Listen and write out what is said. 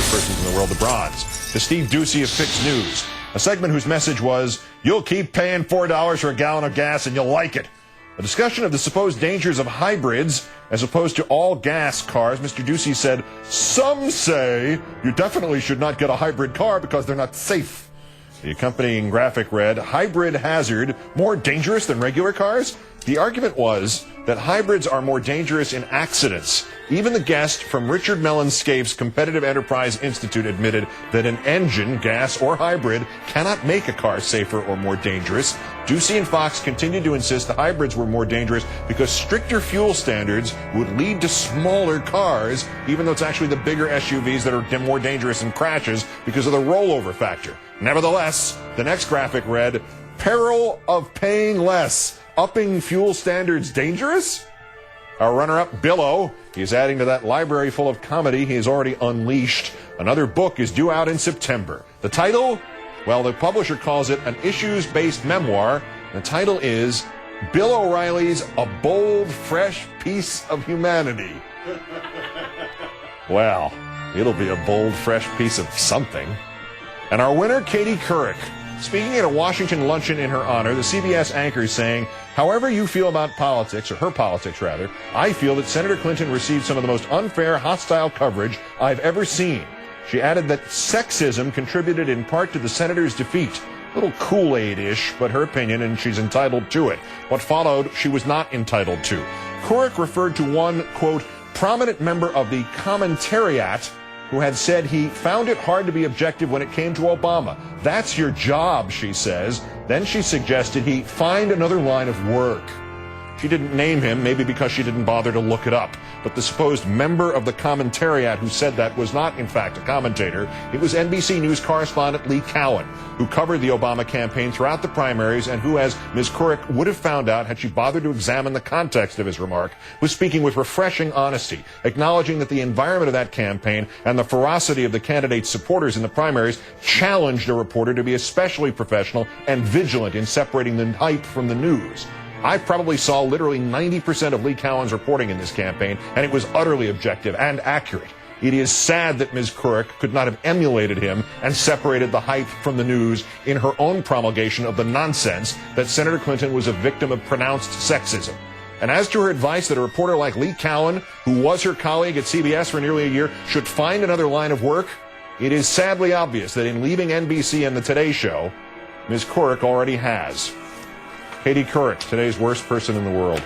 worst persons in the world, the bronze, to Steve Doocey of Fixed News, a segment whose message was, you'll keep paying $4 for a gallon of gas and you'll like it. A discussion of the supposed dangers of hybrids as opposed to all gas cars. Mr. Doocey said, some say you definitely should not get a hybrid car because they're not safe. The accompanying graphic read, hybrid hazard, more dangerous than regular cars? The argument was that hybrids are more dangerous in accidents. Even the guest from Richard Mellon-Scaife's Competitive Enterprise Institute admitted that an engine, gas or hybrid, cannot make a car safer or more dangerous. Doocey and Fox continued to insist the hybrids were more dangerous because stricter fuel standards would lead to smaller cars, even though it's actually the bigger SUVs that are more dangerous in crashes because of the rollover factor. Nevertheless, the next graphic read, peril of paying less. Upping fuel standards dangerous? Our runner-up, Billo, is adding to that library full of comedy he has already unleashed. Another book is due out in September. The title? Well, the publisher calls it an issues-based memoir. The title is Bill O'Reilly's A Bold, Fresh Piece of Humanity. Well, it'll be a bold, fresh piece of something. And our winner, Katie Couric, speaking at a Washington luncheon in her honor, the CBS anchor is saying, however you feel about politics, or her politics rather, I feel that Senator Clinton received some of the most unfair, hostile coverage I've ever seen. She added that sexism contributed in part to the senator's defeat. A little Kool-Aid-ish, but her opinion, and she's entitled to it. What followed, she was not entitled to. Couric referred to one, quote, prominent member of the commentariat who had said he found it hard to be objective when it came to Obama. That's your job, she says. Then she suggested he find another line of work. She didn't name him, maybe because she didn't bother to look it up. But the supposed member of the commentariat who said that was not, in fact, a commentator. It was NBC News correspondent Lee Cowan, who covered the Obama campaign throughout the primaries and who, as Ms. Couric would have found out had she bothered to examine the context of his remark, was speaking with refreshing honesty, acknowledging that the environment of that campaign and the ferocity of the candidate's supporters in the primaries challenged a reporter to be especially professional and vigilant in separating the hype from the news. I probably saw literally 90% of Lee Cowan's reporting in this campaign, and it was utterly objective and accurate. It is sad that Ms. Couric could not have emulated him and separated the hype from the news in her own promulgation of the nonsense that Senator Clinton was a victim of pronounced sexism. And as to her advice that a reporter like Lee Cowan, who was her colleague at CBS for nearly a year, should find another line of work, it is sadly obvious that in leaving NBC and the Today Show, Ms. Couric already has. Katie Couric, today's worst person in the world.